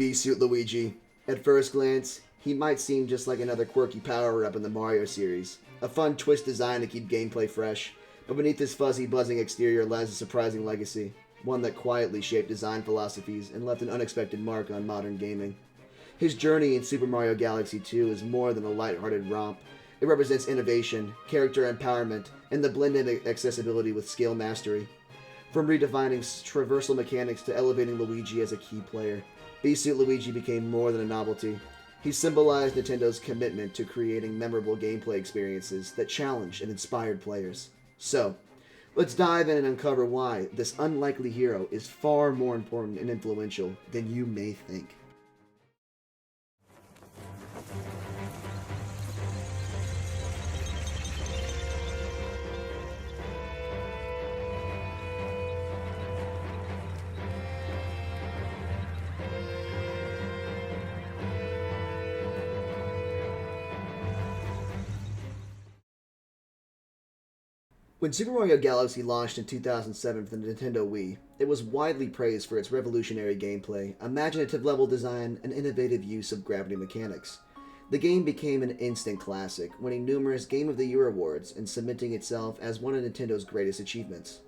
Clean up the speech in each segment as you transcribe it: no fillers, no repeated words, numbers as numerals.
Suit Luigi. At first glance, he might seem just like another quirky power-up in the Mario series. A fun twist design to keep gameplay fresh, but beneath this fuzzy, buzzing exterior lies a surprising legacy. One that quietly shaped design philosophies and left an unexpected mark on modern gaming. His journey in Super Mario Galaxy 2 is more than a lighthearted romp. It represents innovation, character empowerment, and the blended accessibility with skill mastery. From redefining traversal mechanics to elevating Luigi as a key player, Bee Suit Luigi became more than a novelty. He symbolized Nintendo's commitment to creating memorable gameplay experiences that challenged and inspired players. So, let's dive in and uncover why this unlikely hero is far more important and influential than you may think. When Super Mario Galaxy launched in 2007 for the Nintendo Wii, it was widely praised for its revolutionary gameplay, imaginative level design, and innovative use of gravity mechanics. The game became an instant classic, winning numerous Game of the Year awards and cementing itself as one of Nintendo's greatest achievements.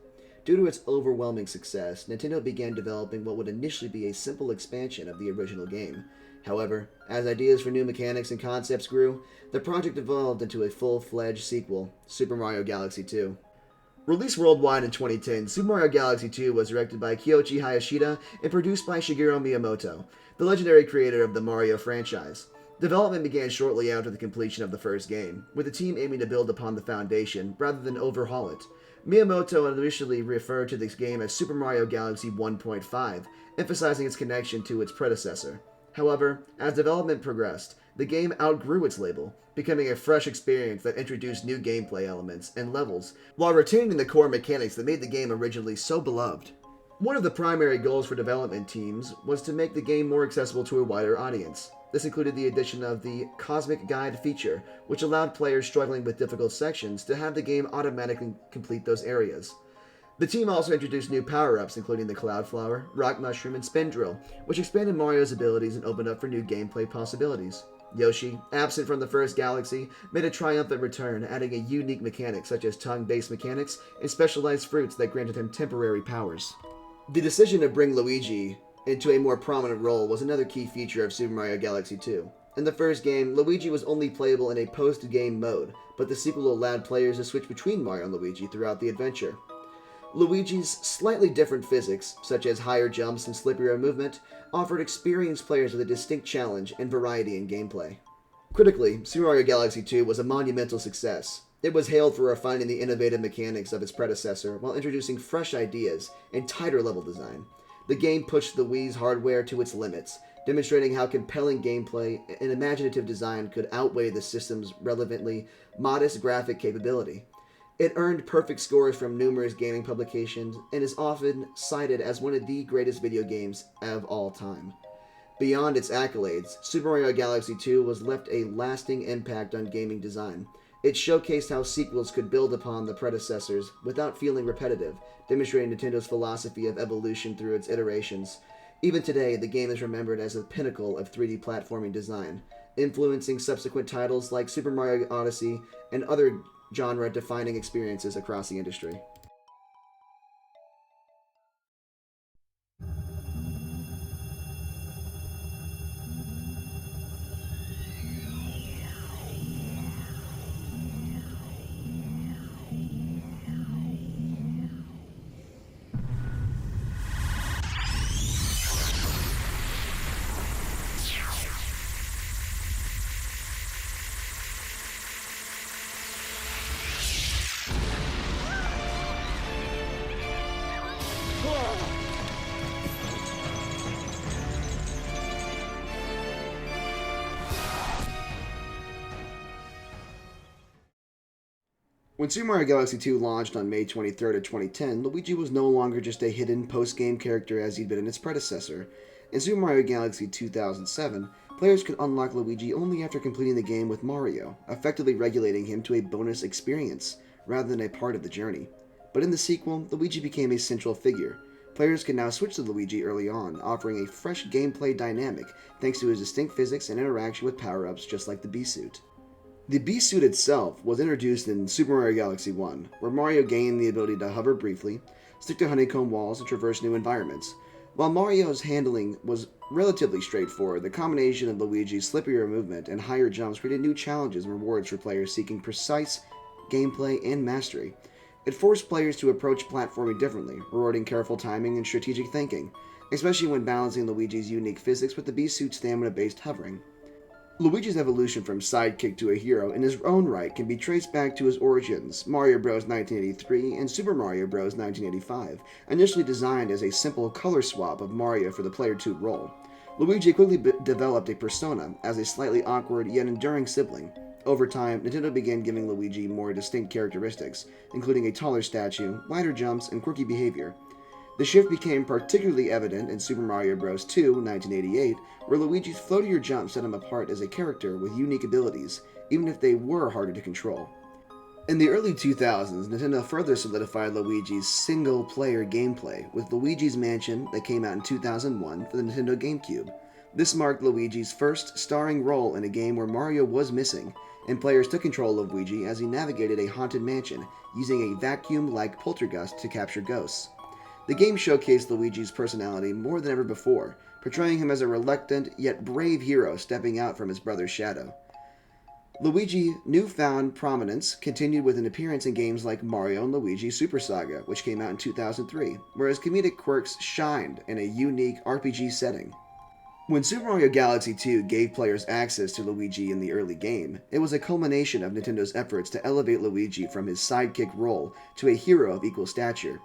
Due to its overwhelming success, Nintendo began developing what would initially be a simple expansion of the original game. However, as ideas for new mechanics and concepts grew, the project evolved into a full-fledged sequel, Super Mario Galaxy 2. Released worldwide in 2010, Super Mario Galaxy 2 was directed by Kiyoshi Hayashida and produced by Shigeru Miyamoto, the legendary creator of the Mario franchise. Development began shortly after the completion of the first game, with the team aiming to build upon the foundation rather than overhaul it. Miyamoto initially referred to this game as Super Mario Galaxy 1.5, emphasizing its connection to its predecessor. However, as development progressed, the game outgrew its label, becoming a fresh experience that introduced new gameplay elements and levels, while retaining the core mechanics that made the game originally so beloved. One of the primary goals for development teams was to make the game more accessible to a wider audience. This included the addition of the Cosmic Guide feature, which allowed players struggling with difficult sections to have the game automatically complete those areas. The team also introduced new power-ups, including the Cloud Flower, Rock Mushroom, and Spin Drill, which expanded Mario's abilities and opened up for new gameplay possibilities. Yoshi, absent from the first Galaxy, made a triumphant return, adding a unique mechanic such as tongue-based mechanics and specialized fruits that granted him temporary powers. The decision to bring Luigi into a more prominent role was another key feature of Super Mario Galaxy 2. In the first game, Luigi was only playable in a post-game mode, but the sequel allowed players to switch between Mario and Luigi throughout the adventure. Luigi's slightly different physics, such as higher jumps and slipperier movement, offered experienced players with a distinct challenge and variety in gameplay. Critically, Super Mario Galaxy 2 was a monumental success. It was hailed for refining the innovative mechanics of its predecessor while introducing fresh ideas and tighter level design. The game pushed the Wii's hardware to its limits, demonstrating how compelling gameplay and imaginative design could outweigh the system's relevantly modest graphic capability. It earned perfect scores from numerous gaming publications and is often cited as one of the greatest video games of all time. Beyond its accolades, Super Mario Galaxy 2 was left a lasting impact on gaming design. It showcased how sequels could build upon the predecessors without feeling repetitive, demonstrating Nintendo's philosophy of evolution through its iterations. Even today, the game is remembered as a pinnacle of 3D platforming design, influencing subsequent titles like Super Mario Odyssey and other genre-defining experiences across the industry. When Super Mario Galaxy 2 launched on May 23rd of 2010, Luigi was no longer just a hidden post-game character as he'd been in its predecessor. In Super Mario Galaxy 2007, players could unlock Luigi only after completing the game with Mario, effectively regulating him to a bonus experience, rather than a part of the journey. But in the sequel, Luigi became a central figure, Players can now switch to Luigi early on, offering a fresh gameplay dynamic thanks to his distinct physics and interaction with power-ups just like the Bee Suit. The Bee Suit itself was introduced in Super Mario Galaxy 1, where Mario gained the ability to hover briefly, stick to honeycomb walls, and traverse new environments. While Mario's handling was relatively straightforward, the combination of Luigi's slipperier movement and higher jumps created new challenges and rewards for players seeking precise gameplay and mastery. It forced players to approach platforming differently, rewarding careful timing and strategic thinking, especially when balancing Luigi's unique physics with the Bee Suit's stamina-based hovering. Luigi's evolution from sidekick to a hero in his own right can be traced back to his origins, Mario Bros. 1983 and Super Mario Bros. 1985, initially designed as a simple color swap of Mario for the Player 2 role. Luigi quickly developed a persona as a slightly awkward yet enduring sibling. Over time, Nintendo began giving Luigi more distinct characteristics, including a taller statue, wider jumps, and quirky behavior. The shift became particularly evident in Super Mario Bros. 2, 1988, where Luigi's floatier jumps set him apart as a character with unique abilities, even if they were harder to control. In the early 2000s, Nintendo further solidified Luigi's single-player gameplay with Luigi's Mansion that came out in 2001 for the Nintendo GameCube. This marked Luigi's first starring role in a game where Mario was missing, and players took control of Luigi as he navigated a haunted mansion, using a vacuum-like poltergust to capture ghosts. The game showcased Luigi's personality more than ever before, portraying him as a reluctant yet brave hero stepping out from his brother's shadow. Luigi's newfound prominence continued with an appearance in games like Mario & Luigi Super Saga, which came out in 2003, where his comedic quirks shined in a unique RPG setting. When Super Mario Galaxy 2 gave players access to Luigi in the early game, it was a culmination of Nintendo's efforts to elevate Luigi from his sidekick role to a hero of equal stature.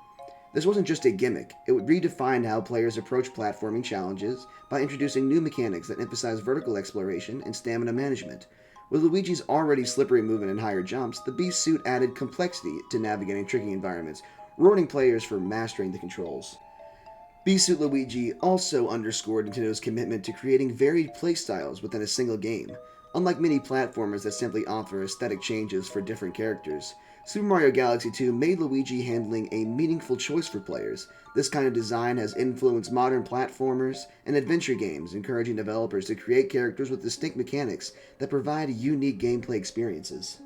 This wasn't just a gimmick, it would redefine how players approach platforming challenges by introducing new mechanics that emphasize vertical exploration and stamina management. With Luigi's already slippery movement and higher jumps, the Bee Suit added complexity to navigating tricky environments, rewarding players for mastering the controls. Bee Suit Luigi also underscored Nintendo's commitment to creating varied playstyles within a single game. Unlike many platformers that simply offer aesthetic changes for different characters, Super Mario Galaxy 2 made Luigi handling a meaningful choice for players. This kind of design has influenced modern platformers and adventure games, encouraging developers to create characters with distinct mechanics that provide unique gameplay experiences.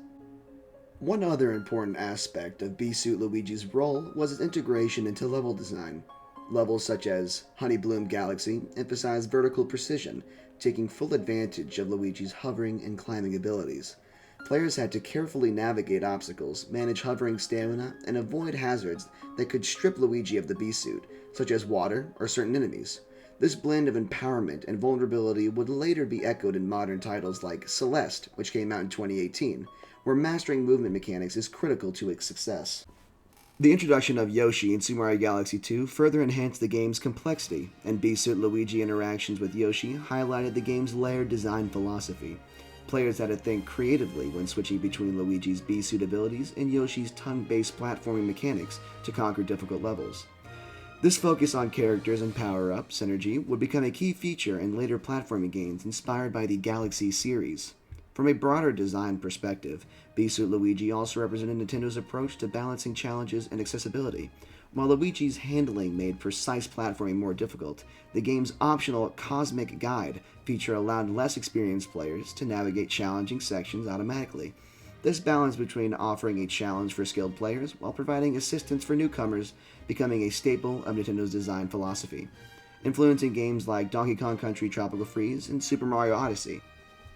One other important aspect of Bee Suit Luigi's role was his integration into level design. Levels such as Honey Bloom Galaxy emphasize vertical precision, taking full advantage of Luigi's hovering and climbing abilities. Players had to carefully navigate obstacles, manage hovering stamina, and avoid hazards that could strip Luigi of the Bee Suit, such as water or certain enemies. This blend of empowerment and vulnerability would later be echoed in modern titles like Celeste, which came out in 2018, where mastering movement mechanics is critical to its success. The introduction of Yoshi in Super Mario Galaxy 2 further enhanced the game's complexity, and Bee Suit Luigi interactions with Yoshi highlighted the game's layered design philosophy. Players had to think creatively when switching between Luigi's Bee Suit abilities and Yoshi's tongue-based platforming mechanics to conquer difficult levels. This focus on characters and power-up synergy would become a key feature in later platforming games inspired by the Galaxy series. From a broader design perspective, Bee Suit Luigi also represented Nintendo's approach to balancing challenges and accessibility. While Luigi's handling made precise platforming more difficult, the game's optional Cosmic Guide feature allowed less experienced players to navigate challenging sections automatically. This balance between offering a challenge for skilled players while providing assistance for newcomers becoming a staple of Nintendo's design philosophy, influencing games like Donkey Kong Country Tropical Freeze and Super Mario Odyssey.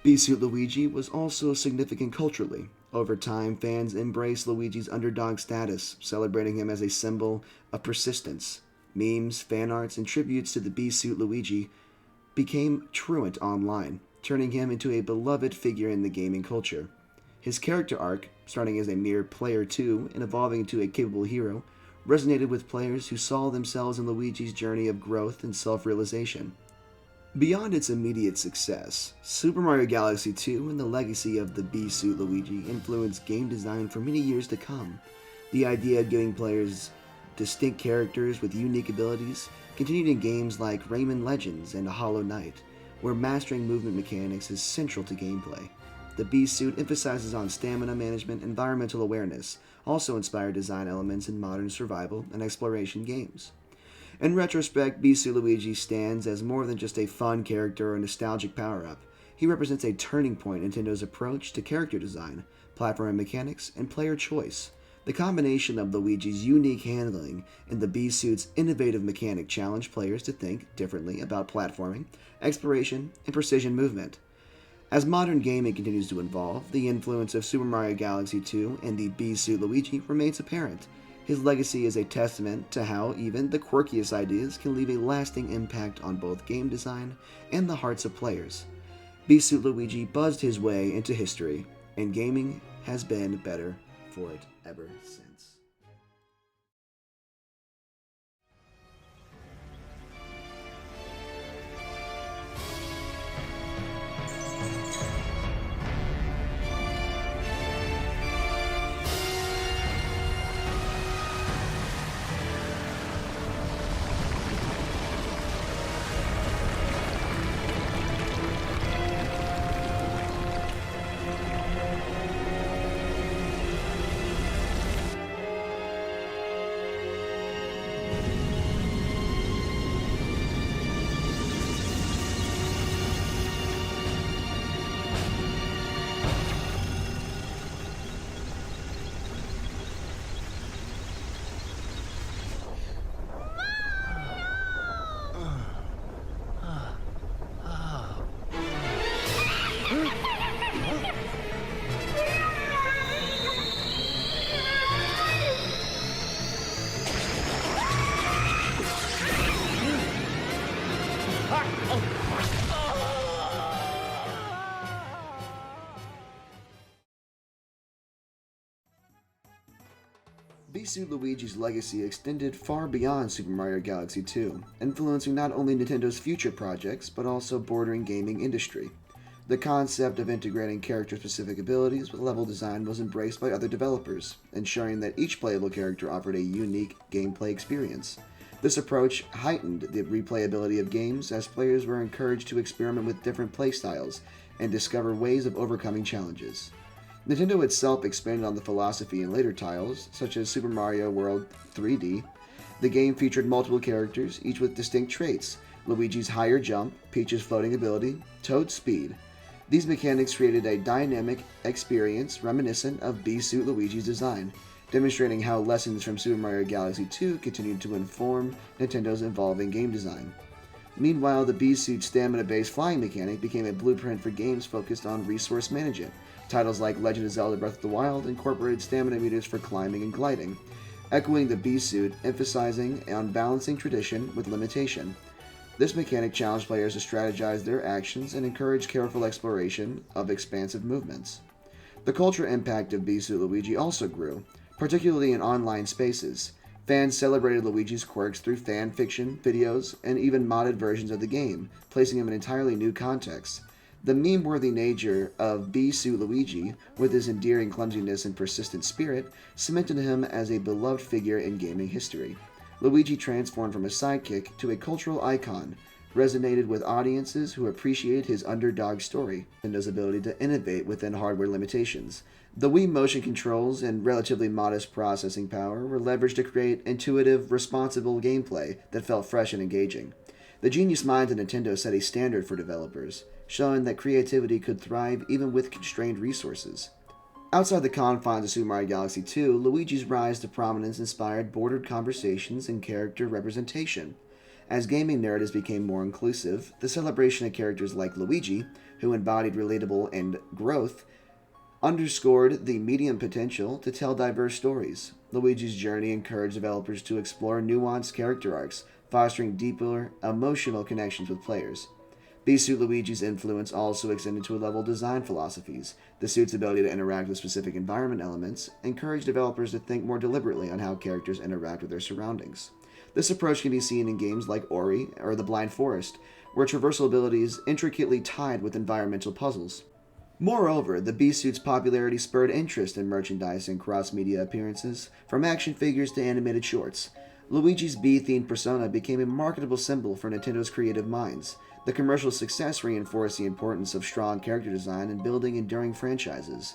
Bee Suit Luigi was also significant culturally. Over time, fans embraced Luigi's underdog status, celebrating him as a symbol of persistence. Memes, fan arts, and tributes to the Bee Suit Luigi became truant online, turning him into a beloved figure in the gaming culture. His character arc, starting as a mere player 2 and evolving into a capable hero, resonated with players who saw themselves in Luigi's journey of growth and self-realization. Beyond its immediate success, Super Mario Galaxy 2 and the legacy of the Bee Suit Luigi influenced game design for many years to come. The idea of giving players distinct characters with unique abilities continued in games like Rayman Legends and Hollow Knight, where mastering movement mechanics is central to gameplay. The Bee Suit emphasizes on stamina management and environmental awareness, also inspired design elements in modern survival and exploration games. In retrospect, Bee Luigi stands as more than just a fun character or a nostalgic power-up. He represents a turning point in Nintendo's approach to character design, platforming mechanics, and player choice. The combination of Luigi's unique handling and the Bee Suit's innovative mechanic challenged players to think differently about platforming, exploration, and precision movement. As modern gaming continues to evolve, the influence of Super Mario Galaxy 2 and the Bee Suit Luigi remains apparent. His legacy is a testament to how even the quirkiest ideas can leave a lasting impact on both game design and the hearts of players. Bee Suit Luigi buzzed his way into history, and gaming has been better for it ever since. Bee Suit Luigi's legacy extended far beyond Super Mario Galaxy 2, influencing not only Nintendo's future projects, but also bordering gaming industry. The concept of integrating character-specific abilities with level design was embraced by other developers, ensuring that each playable character offered a unique gameplay experience. This approach heightened the replayability of games as players were encouraged to experiment with different playstyles and discover ways of overcoming challenges. Nintendo itself expanded on the philosophy in later titles, such as Super Mario World 3D. The game featured multiple characters, each with distinct traits: Luigi's higher jump, Peach's floating ability, Toad's speed. These mechanics created a dynamic experience reminiscent of Bee Suit Luigi's design, demonstrating how lessons from Super Mario Galaxy 2 continued to inform Nintendo's evolving game design. Meanwhile, the Bee Suit stamina-based flying mechanic became a blueprint for games focused on resource management. Titles like Legend of Zelda Breath of the Wild incorporated stamina meters for climbing and gliding, echoing the Bee Suit, emphasizing on balancing tradition with limitation. This mechanic challenged players to strategize their actions and encourage careful exploration of expansive movements. The cultural impact of Bee Suit Luigi also grew, particularly in online spaces. Fans celebrated Luigi's quirks through fan fiction, videos, and even modded versions of the game, placing him in entirely new contexts. The meme-worthy nature of Bee Suit Luigi, with his endearing clumsiness and persistent spirit, cemented him as a beloved figure in gaming history. Luigi transformed from a sidekick to a cultural icon, resonated with audiences who appreciated his underdog story and his ability to innovate within hardware limitations. The Wii motion controls and relatively modest processing power were leveraged to create intuitive, responsible gameplay that felt fresh and engaging. The genius minds of Nintendo set a standard for developers, showing that creativity could thrive even with constrained resources. Outside the confines of Super Mario Galaxy 2, Luigi's rise to prominence inspired bordered conversations and character representation. As gaming narratives became more inclusive, the celebration of characters like Luigi, who embodied relatable and growth, underscored the medium potential to tell diverse stories. Luigi's journey encouraged developers to explore nuanced character arcs, fostering deeper emotional connections with players. Bee Suit Luigi's influence also extended to level design philosophies. The suit's ability to interact with specific environment elements encouraged developers to think more deliberately on how characters interact with their surroundings. This approach can be seen in games like Ori or The Blind Forest, where traversal ability is intricately tied with environmental puzzles. Moreover, the Bee Suit's popularity spurred interest in merchandise and cross-media appearances, from action figures to animated shorts. Luigi's bee-themed persona became a marketable symbol for Nintendo's creative minds. The commercial success reinforced the importance of strong character design in building enduring franchises.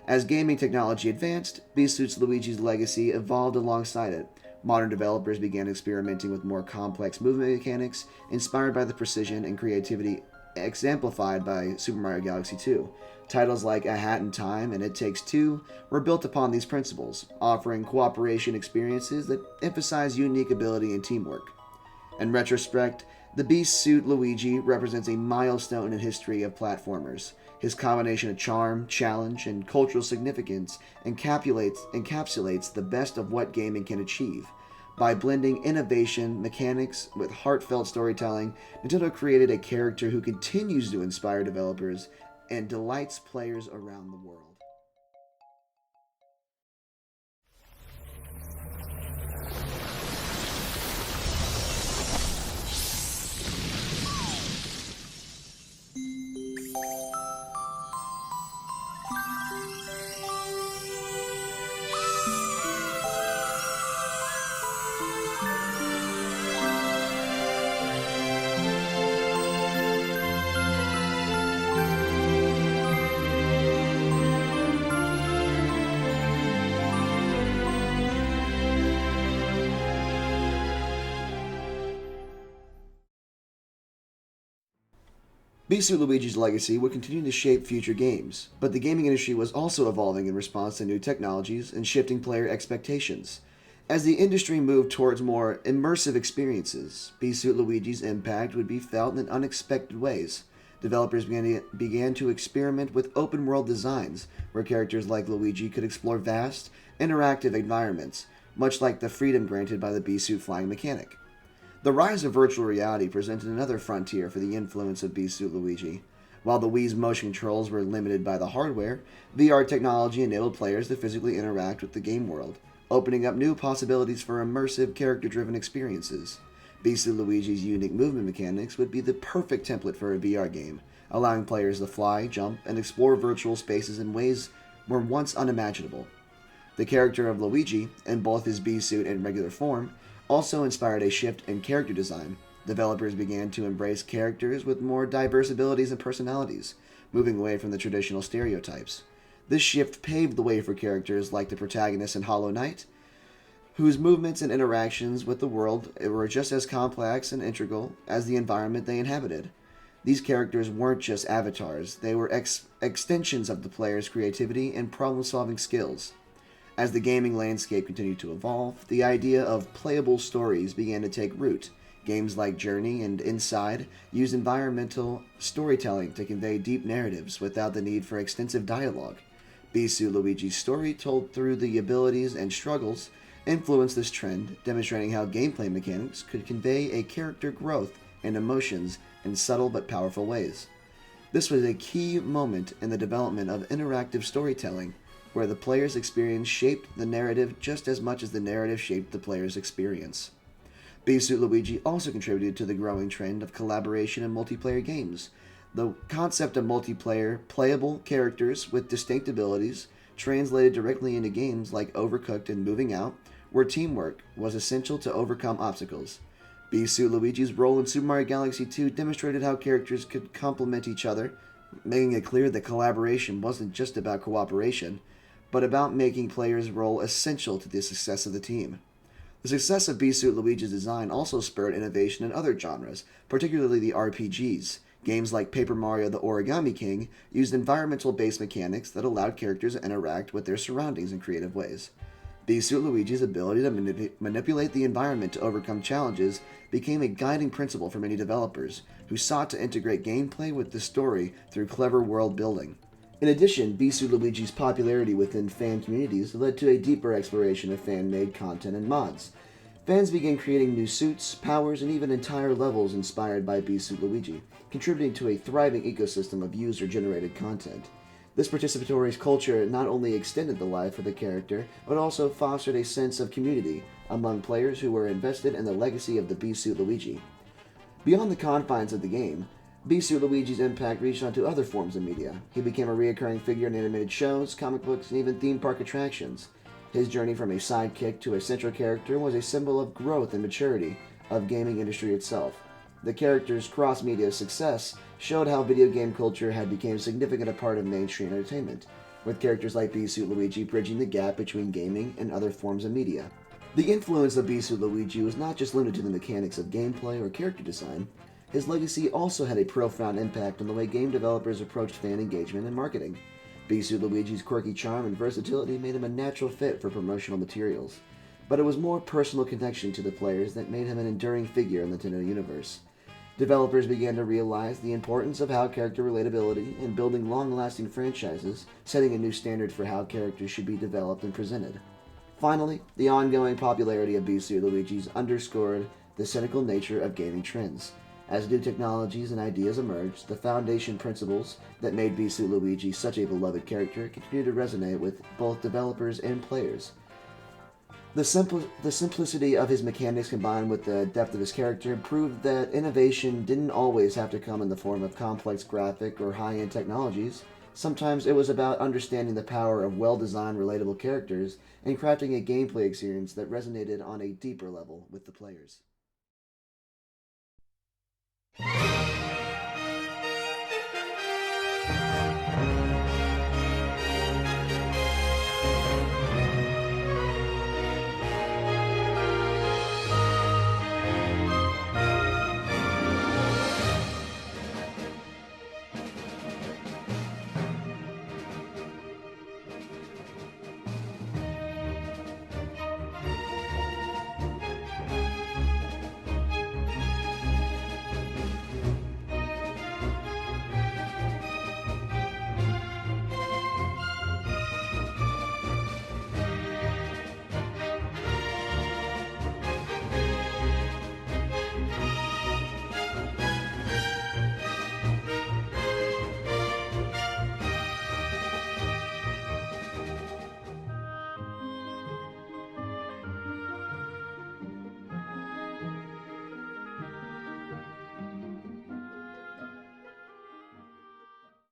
As gaming technology advanced, Bee Suit Luigi's legacy evolved alongside it. Modern developers began experimenting with more complex movement mechanics, inspired by the precision and creativity exemplified by Super Mario Galaxy 2. Titles like A Hat in Time and It Takes Two were built upon these principles, offering cooperation experiences that emphasize unique ability and teamwork. In retrospect, the Beast Suit Luigi represents a milestone in history of platformers. His combination of charm, challenge, and cultural significance encapsulates the best of what gaming can achieve. By blending innovation, mechanics, with heartfelt storytelling, Nintendo created a character who continues to inspire developers and delights players around the world. Bee Suit Luigi's legacy would continue to shape future games, but the gaming industry was also evolving in response to new technologies and shifting player expectations. As the industry moved towards more immersive experiences, Bee Suit Luigi's impact would be felt in unexpected ways. Developers began to experiment with open world designs, where characters like Luigi could explore vast, interactive environments, much like the freedom granted by the Bee Suit flying mechanic. The rise of virtual reality presented another frontier for the influence of Bee Suit Luigi. While the Wii's motion controls were limited by the hardware, VR technology enabled players to physically interact with the game world, opening up new possibilities for immersive, character-driven experiences. Bee Suit Luigi's unique movement mechanics would be the perfect template for a VR game, allowing players to fly, jump, and explore virtual spaces in ways were once unimaginable. The character of Luigi, in both his Bee Suit and regular form, also inspired a shift in character design. Developers began to embrace characters with more diverse abilities and personalities, moving away from the traditional stereotypes. This shift paved the way for characters like the protagonist in Hollow Knight, whose movements and interactions with the world were just as complex and integral as the environment they inhabited. These characters weren't just avatars, they were extensions of the player's creativity and problem-solving skills. As the gaming landscape continued to evolve, the idea of playable stories began to take root. Games like Journey and Inside used environmental storytelling to convey deep narratives without the need for extensive dialogue. Bee Suit Luigi's story, told through the abilities and struggles, influenced this trend, demonstrating how gameplay mechanics could convey a character growth and emotions in subtle but powerful ways. This was a key moment in the development of interactive storytelling, where the player's experience shaped the narrative just as much as the narrative shaped the player's experience. Bee Suit Luigi also contributed to the growing trend of collaboration in multiplayer games. The concept of multiplayer, playable characters with distinct abilities translated directly into games like Overcooked and Moving Out, where teamwork was essential to overcome obstacles. Bee Suit Luigi's role in Super Mario Galaxy 2 demonstrated how characters could complement each other, making it clear that collaboration wasn't just about cooperation, but about making players' role essential to the success of the team. The success of Bee Suit Luigi's design also spurred innovation in other genres, particularly the RPGs. Games like Paper Mario the Origami King used environmental-based mechanics that allowed characters to interact with their surroundings in creative ways. Bee Suit Luigi's ability to manipulate the environment to overcome challenges became a guiding principle for many developers, who sought to integrate gameplay with the story through clever world building. In addition, Bee Suit Luigi's popularity within fan communities led to a deeper exploration of fan-made content and mods. Fans began creating new suits, powers, and even entire levels inspired by Bee Suit Luigi, contributing to a thriving ecosystem of user-generated content. This participatory culture not only extended the life of the character, but also fostered a sense of community among players who were invested in the legacy of the Bee Suit Luigi. Beyond the confines of the game, Bee Suit Luigi's impact reached onto other forms of media. He became a recurring figure in animated shows, comic books, and even theme park attractions. His journey from a sidekick to a central character was a symbol of growth and maturity of gaming industry itself. The character's cross-media success showed how video game culture had become a significant part of mainstream entertainment, with characters like Bee Suit Luigi bridging the gap between gaming and other forms of media. The influence of Bee Luigi was not just limited to the mechanics of gameplay or character design. His legacy also had a profound impact on the way game developers approached fan engagement and marketing. Bee Luigi's quirky charm and versatility made him a natural fit for promotional materials, but it was more personal connection to the players that made him an enduring figure in the Nintendo universe. Developers began to realize the importance of how character relatability and building long-lasting franchises, setting a new standard for how characters should be developed and presented. Finally, the ongoing popularity of Bee Luigi's underscored the cynical nature of gaming trends. As new technologies and ideas emerged, the foundation principles that made Bee Luigi such a beloved character continue to resonate with both developers and players. The simplicity of his mechanics combined with the depth of his character proved that innovation didn't always have to come in the form of complex graphic or high-end technologies. Sometimes it was about understanding the power of well-designed, relatable characters and crafting a gameplay experience that resonated on a deeper level with the players.